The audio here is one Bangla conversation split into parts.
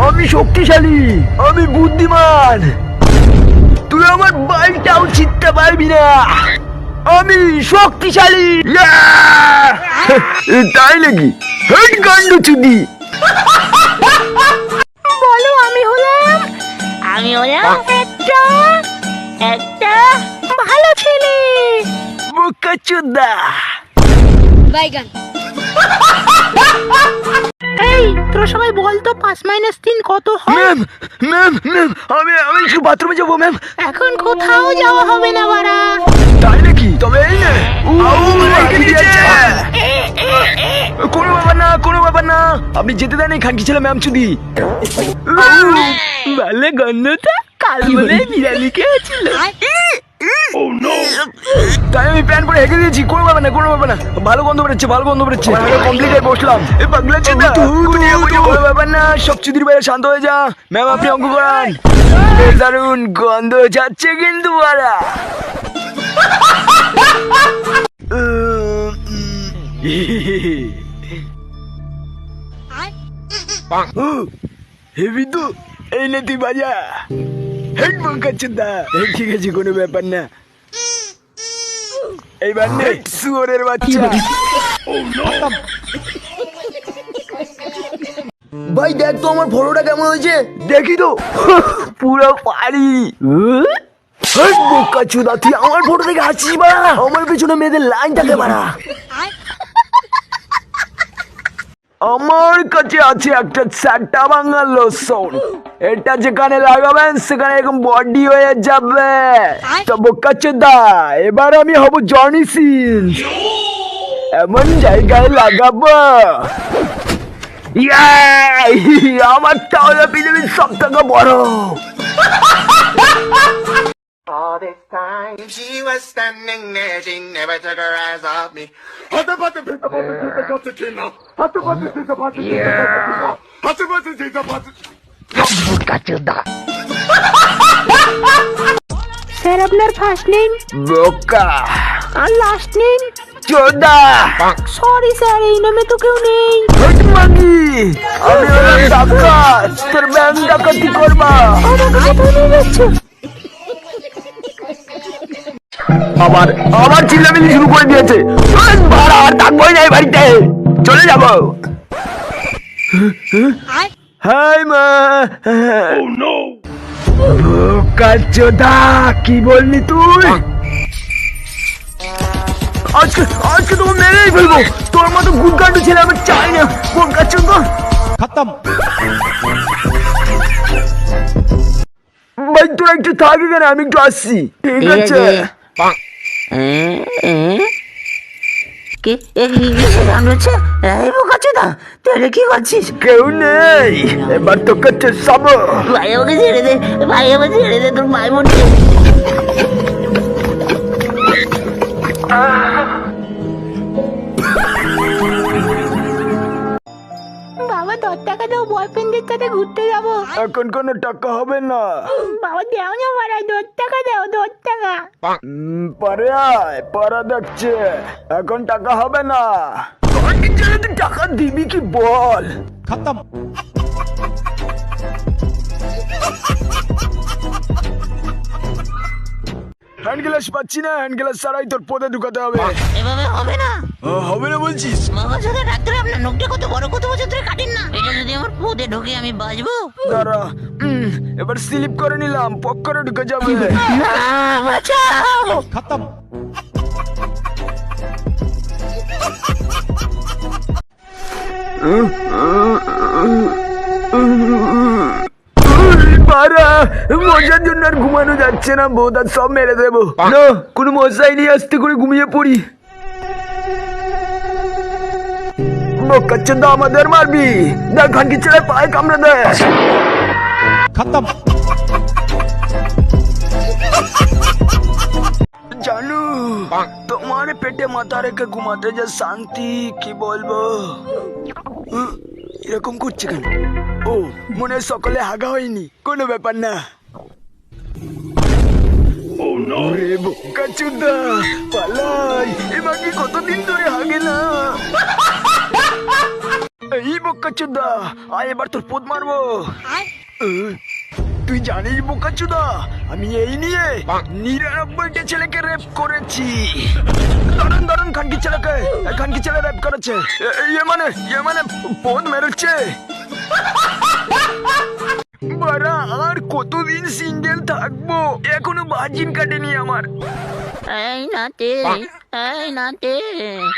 আমি শক্তিশালী, আমি বুদ্ধিমান, তুই আমার বাইকটাও চিনতে পারবি না। আমি শক্তিশালী। তাই নাকি? কাণ্ড চুদি। বলো আমি হলাম একটা ভালো ছেলে। বোকা চোদা। বাইগান। এই তোরা সবাই বল তো 5 - 3 কত হয়? ম্যাম ম্যাম ম্যাম, আমি একটু বাথরুমে যাবো ম্যাম। এখন কোথাও যাওয়া হবে না বাড়া। তাই নাকি? তবে এই নে। কোনো ব্যাপার না, কোনো ব্যাপার না, আপনি যেতে দেন এই খানকি ছেলে ম্যাম চুদি। ভালো গন্ধটা কাল বলে বিরিয়ানি খেয়েছিল, তাই আমি প্যান্ট পরে হেঁকে দিয়েছি। কোনো ব্যাপার না, কোনো ব্যাপার না, ভালো গন্ধ বেরোচ্ছে, ভালো গন্ধ বেরোচ্ছে। কমপ্লিট হয়ে বসলাম। এ পাগলা চোদা, কোনো ব্যাপার না, সব চুদির বাইরে শান্ত হয়ে যা। ম্যাম আপনি অঙ্ক করান। দারুণ গন্ধ যাচ্ছে কিন্তু বাড়া। হেবি তো, এই নে তুই বাজা। হেড বোকা চোদা। ঠিক আছে, কোনো ব্যাপার না। এইবার নে শুয়োরের বাচ্চা। ভাই দেখ তো আমার ফটোটা কেমন হয়েছে। দেখি তো, পুরো পারি। বোকা চোদা, তুই আমার ফটো দেখে হাসিস বাড়া? আমার পেছনে মেয়েদের লাইন থাকে বাড়া। আমার কাছে আছে একটা চারটা বাংলা লোশন, এটা যেখানে লাগাবেন সেখানে এরকম বডি হয়ে যাবে। তো বোকা চোদা, এবার আমি হব জনি সিন, এমন জায়গায় লাগাবো আমারটা হলো পৃথিবীর সব থেকে বড়। All this time she was standing there, she never took her eyes off me. Sir আপনার ফার্স্ট নেম? বোকা। আর লাস্ট নেম? চোদা। সরি স্যার, এই নামে তো কেউ নেই। মাগি, আমি হলাম ডাকাত, তোর ব্যাংক ডাকাতি করবা। আমাকে কোথায় নিয়ে যাচ্ছ? আবার চিল্লামিল্লি শুরু করে দিয়েছে। ভাড়া আর থাকবোই না এই বাড়িতে, চলে যাবো। হাই মা। বোকা চোদা, কি বললি তুই? আজকে তো মেরেই ফেলবো। তোর মতো গুদগান্ডু ছেলে আমি চাই না। বোকা চোদা খতম। ভাই তোরা একটু থাকি কেন, আমি একটু আসছি। ঠিক আছে। কি করছিস? কেউ নেই, এবার তোকে চেষ্টাবো। ভাই আমাকে ছেড়ে দে, ভাই আমাকে ছেড়ে দে, তোর ভাই বোন। বাবা 10 টাকা দাও, বয়ফ্রেন্ডের সাথে ঘুরতে যাবো। এখন কোনো টাকা হবে না। বাবা দেও না ভাড়া, 10 টাকা দাও, 10 টাকা। পরে আয়, পরে দেখছে। এখন টাকা হবে না। তুই টাকা দিবি কি বল? খতম। হ্যান্ড গ্লাস পাচ্ছি না, হ্যান্ড গ্লাস ছাড়াই তোর পদে ঢুকাতে হবে। এভাবে হবে না। হবে না বলছিস? মহাজন ডাক্তার, আপনার নখটা কত বড়, কত বছর ধরে কাটেন না। এটা যদি আমার পদে ঢোকে আমি বাঁচবো? দাঁড়া, এবার স্লিপ করে নিলাম, পক করে ঢুকে যাবে। না, বাঁচাও। খতম। মজার জন্য আর ঘুমানো যাচ্ছে না, বোধ আর সব মেরে দেবো। না, কোনো মশাই নিয়ে আস্তে করে ঘুমিয়ে পড়ি। বোকা চোদা, আমাদের মারবি? দেখ খানকি ছেলে পায়ে কামড়ে দেয়। খতম। জানু, তোমার পেটে মাথা রেখে ঘুমাতে যা শান্তি, কি বলবো। এরকম করছে কেন? ও মনে হয় সকালে হাগা হয়নি, কোনো ব্যাপার না। ওরে বোকা চোদা, পালাই। এ মাগি কতদিন ধরে হাগে না। এই বোকাচোদা, আয় এবার তোর পোদ মারবো। তুই জানিস বোকাচোদা, আমি এই নিয়ে 99টা ছেলেকে রেপ করেছি। দারুন দারুন, খানকি ছেলে রেপ করেছে। ইয়ে মানে পোদ মেরেছে। বারা, আর কতদিন সিঙ্গেল থাকবো, এখনো ভার্জিন কাটেনি আমার। এই নাতে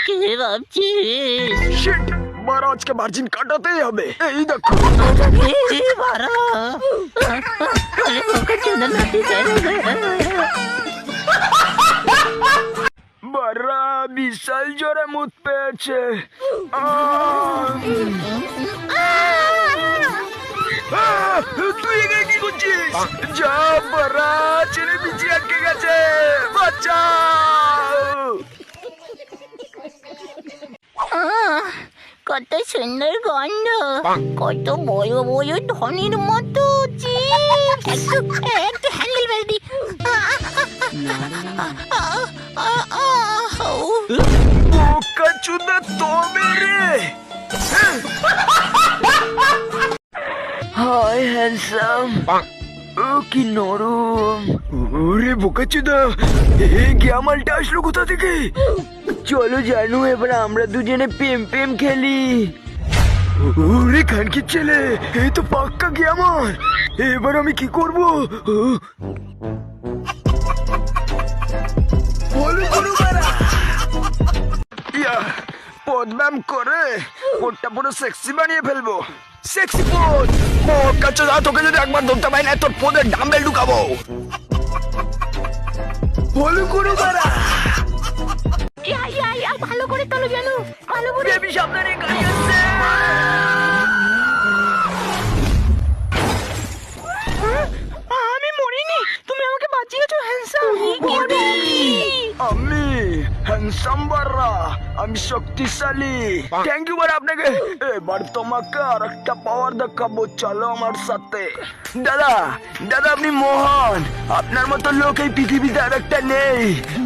কি ভাবছিস? শিট, বারা আজকে ভার্জিন কাটাতেই হবে। এই দেখো বারা, বিশাল জোরে মুত পেয়েছে। তুই এখানে কি করছিস? যা বারা, ছেলে পিছিয়ে আটকে গেছে, বাঁচাও। কত সুন্দর গন্ধ, কত বড় বড় ধনির মতো চিপস। একটু হ্যান্ডেল বেল দি। বোকাচোদা তবে রে। হাই হ্যান্ডসাম, ও কি নরম। ওরে বোকাচোদা, এই গ্যামালটা আসলো কোথা থেকে? চলো জানু, এবার আমরা দুজনে প্রেম খেলি। ওরে খানকি ছেলে, এই তো পাক্কা গ্যামাল। এবার আমি কি করব? পদব্যায়াম করে পোটটা পুরো সেক্সি বানিয়ে ফেলবো। সেক্সি পোদ। বোকাচোদা, তোকে যদি একবার ধরতে পাই না, তোর পোদের ডাম্বেল ঢুকাবো। বলো করো বারা। ভালো করে তোলো জানো, ভালো করে। বেবি সামনে গাড়ি আসছে। আমি মরিনি, তুমি আমাকে বাঁচিয়েছো হ্যান্ডসাম। আমি হ্যান্ডসাম বারা, আমি শক্তিশালী। থ্যাংক ইউ বারা আপনাকে। এবার তোমাকে আর একটা পাওয়ার দেখাবো, চলো আমার সাথে। দাদা আপনি মহান, আপনার মতো লোক এই পৃথিবীতে আর একটা নেই।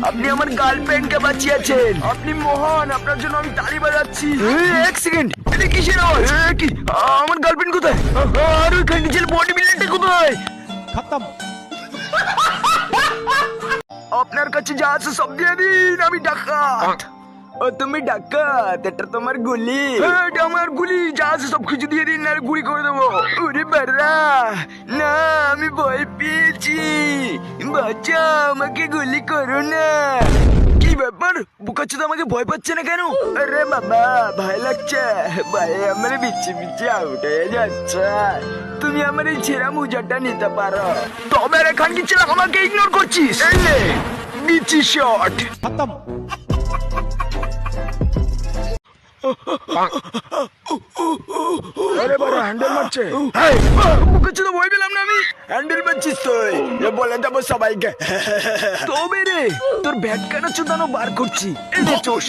আপনি আমার গার্লফ্রেন্ডকে বাঁচিয়েছেন, আপনি মহান, আপনার জন্য আমি তালি বাজাচ্ছি। এক সেকেন্ড, এটা কিসের আওয়াজ? কি আমার গার্লফ্রেন্ড কোথায়? আর ওই খানকি ছেলে বডি বিল্ডারটা কোথায়? খতম। আপনার কাছে যা আছে সব দিয়ে দিন, আমি ডাকাত। ও তুমি ডাকাত, এটা তোমার গুলি। এটা আমার গুলি, যা আছে সব কিছু দিয়ে দিন, না গুলি করে দেবো। ওরে বাড়া, না আমি ভয় পেয়েছি, বাচ্চা আমাকে গুলি করো না। কি ব্যাপার, বোকাচোদা আমাকে ভয় পাচ্ছে না কেন? আরে বাবা, ভয় লাগছে ভাই, আমার বিচ্ছে আউট হয়ে যাচ্ছে। তুমি আমার এই ছেঁড়া মোজাটা নিতে পারো, তবে এখান কি ছেলে আমাকে ইগনোর করছিস? এই নে, বিচি শট। খতম। আরে বড় হ্যান্ডেল মারছে। বোকাচোদা ভয় পেলাম না আমি। হ্যান্ডেল মারছিস তুই, বলে দেবো সবাইকে। তবে রে, তোর ব্যাট কাটা চোদানো বার করছি। এই নে চোষ।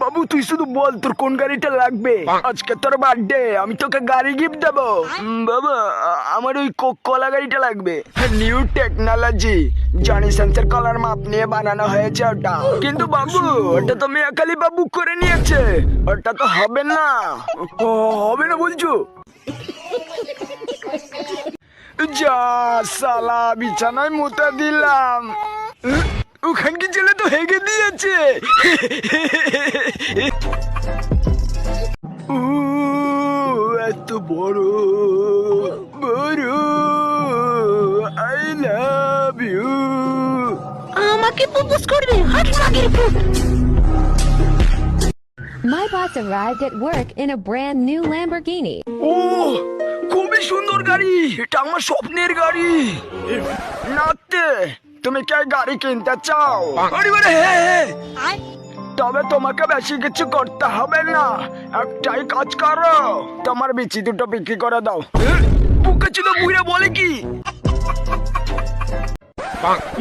বাবু তুই শুধু বল তোর কোন গাড়িটা লাগবে। আজকে তোর বার্থডে, আমি তোকে গাড়ি গিফট দেবো। বাবা আমার ওই কলা গাড়িটা লাগবে। নিউ টেকনোলজি, জনি সেন্সর কলার মাপ নিয়ে বানানো হয়েছে ওটা। কিন্তু বাবু ওটা তো মেয়াকালি বাবু করে নিয়েছে, ওটা তো হবে না। হবে না বলছো? যা সালা, বিছানায় মুতে দিলাম। ওখানকি ছেলে তো হেগে দিয়েছে। এত বড় আই লাভ ইউ। আমাকে প্রপোজ করবে, হাত মাগের foot. My boss arrived at work in a brand new Lamborghini. ও খুবই সুন্দর গাড়ি, এটা আমার স্বপ্নের গাড়ি। নাতে তুমি কি গাড়ি কিনতে চাও? আরে বারে হ্যাঁ, তবে তোমাকে বেশি কিছু করতে হবে না, একটাই কাজ করো, তোমার বিচি দুটো বিক্রি করে দাও। বোকাচোদা বুড়া বলে কি?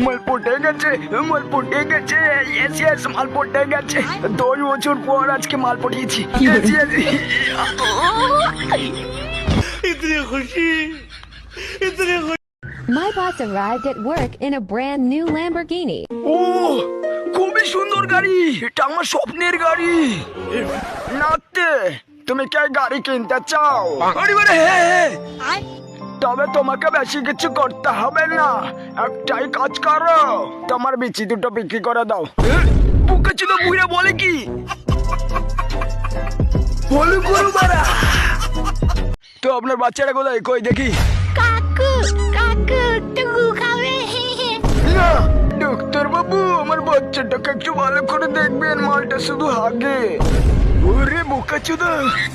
মাল পটে গেছে, ইয়েস মাল পটে গেছে। 2 বছর পর আজকে মাল পটিয়েছি। My boss arrived at work in a brand new Lamborghini. ও খুবই খুবই সুন্দর গাড়ি, এটা আমার স্বপ্নের গাড়ি। নাতে তুমি কি গাড়ি কিনতে চাও? আরে বারে হ্যাঁ, তবে তোমাকে বেশি কিছু করতে হবে না, একটাই কাজ করো, তোমার বিচি দুটো বিক্রি করে দাও। বুকে ছিল বুড়ে বলে কি বলে করো মারা। তো আপনার বাচ্চাটা কোথায়, কই দেখি। কাকু কাকু টুকু খাবে। না ডাক্তার বাবু, আমার বাচ্চাটাকে একটু ভালো করে দেখবেন, মালটা শুধু হাগে। ওরে বোকাচোদা,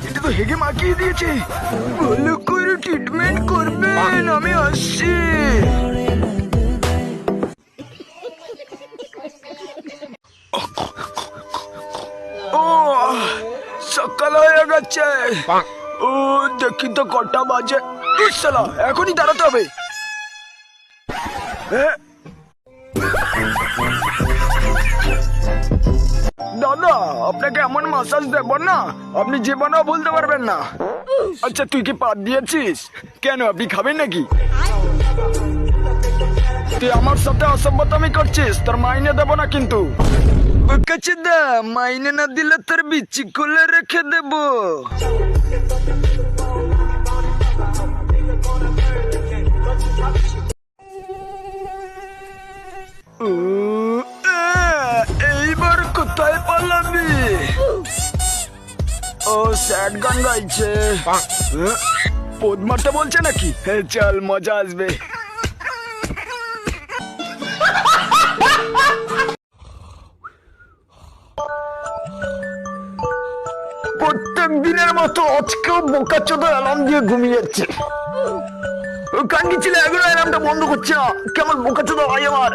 এটা তো হেগে মাখিয়ে দিয়েছে, ভালো করে ট্রিটমেন্ট করবেন, আমি আসছি। ও সকাল হয়ে গেছে। ও দেখি তো কটা বাজে। সালা এখনই দাঁড়াতে হবে। দাদা আপনাকে এমন মাসাজ দেব না, আপনি জীবনেও বলতে পারবেন না। আচ্ছা তুই কি পাত দিয়েছিস? কেন আপনি খাবেন নাকি? তুই আমার সাথে অসভ্যতামি করছিস, তোর মাইনে দেব না কিন্তু। দা মাইনে না দিলে তোর বিচি খুলে রেখে দেব। এইবার কোথায় পালাবি? ও স্যাড গান গাইছে, পোদ মারতে বলছে নাকি? চল মজা আসবে। প্রত্যেক দিনের মতো আজকেও বোকাচোদা অ্যালার্ম দিয়ে ঘুমিয়েছে। কান্দি ছিল এগুলো, অ্যালার্মটা বন্ধ করছে না, কেমন বোকাচোদা হয় আমার।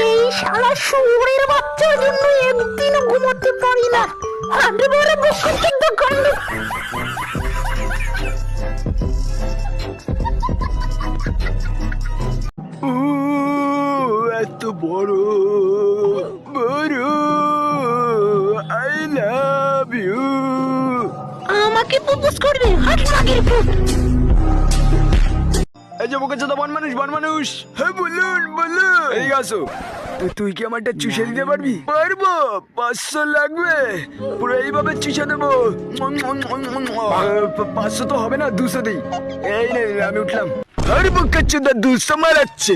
এই শালা শুয়োরের বাচ্চার জন্য একদিনও ঘুমাতে পারি না। হাঁটে বড় বসন্তের দোকান। এত বড় বড়, আই লাভ ইউ। আমাকে প্রপোজ করবে, হাট মাগের ফুট। এই যে বোকাচোদা বন মানুষ, হ্যাঁ বলুন বলুন। এই আসো, তুই কি আমারটা চুষে দিতে পারবি? পারবো, 500 লাগবে, পুরো এইভাবে চুষে দেবো। 500 তো হবে না, 200 দিই। এই নে আমি উঠলাম। আরে বোকাচোদা 200 মারাচ্ছে,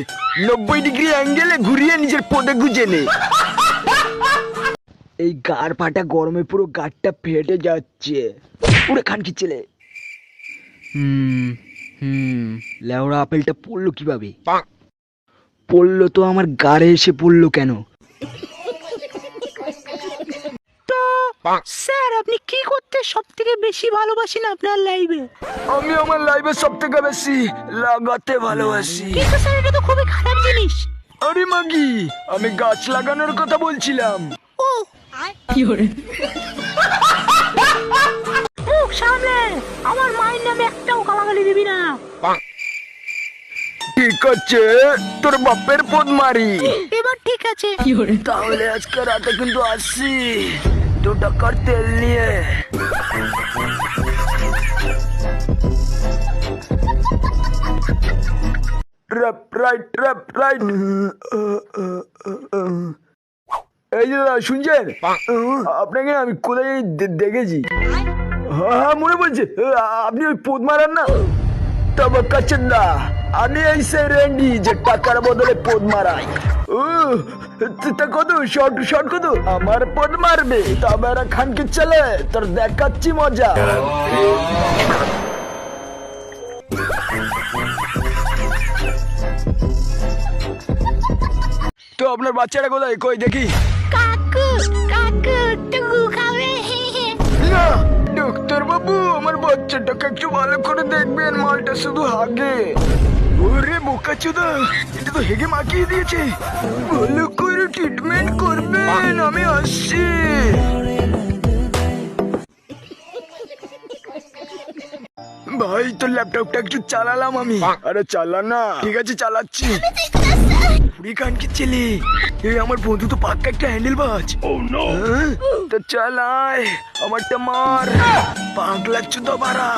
90 ডিগ্রি অ্যাঙ্গেলে ঘুরিয়ে নিজের পদে গুজে নে। এই গার ফাটা গরমে পুরো গাড়টা ফেটে যাচ্ছে। পুরো খানকি ছেলে। লেওড়া আপেলটা পড়লো কিভাবে? পড়লো তো আমার গাড়ে এসে পড়লো কেন? তো স্যার আপনি কি করতে সব থেকে বেশি ভালোবাসেন আপনার লাইফে? আমি আমার লাইফে সব থেকে বেশি লাগাতে ভালোবাসি। কিন্তু স্যার এটা তো খুবই খারাপ জিনিস। আরে মাগি, আমি গাছ লাগানোর কথা বলছিলাম। ও কি হরে মুখ সামনে, আমার মায়ের নামে একটাও গালাগালি দিবি না। ঠিক আছে, তোর বাপের পদ মারি। এবার ঠিক আছে। তাহলে আজকে রাতে কিন্তু আসছি 2 টাকার তেল নিয়ে। রাইট। এই যে দাদা শুনছেন, আপনাকে আমি কোথায় দেখেছি। হ্যাঁ মনে পড়ছে, আপনি ওই পোদ মারান না? তবে কাছেন না, আমি এই সে রেন্ডি যে টাকার বদলে পোদ মারাই। তা কত শর্ট কত? আমার পোদ মারবে তবে এরা খানকি চলে, তোর দেখাচ্ছি মজা। তো আপনার বাচ্চাটা কোথায়, কই দেখি। কাকু কাকু টুকু খাবে। না ডাক্তার বাবু, আমার বাচ্চাটাকে একটু ভালো করে দেখবেন, মালটা শুধু হাগে। ওরে বোকাচোদা, এটা তো হেগে মাখিয়ে দিয়েছে, ভালো করে ট্রিটমেন্ট করবেন, আমি আসছি। ভাই তোর ল্যাপটপটা একটু চালালাম আমি। আরে চালা না। ঠিক আছে চালাচ্ছি। পুরি কানকি ছেলে, এই আমার বন্ধু তো পাক্কা একটা হ্যান্ডেল বাজ। তো চালায়, আমারটা মার, পাগলা চুদা বাড়া।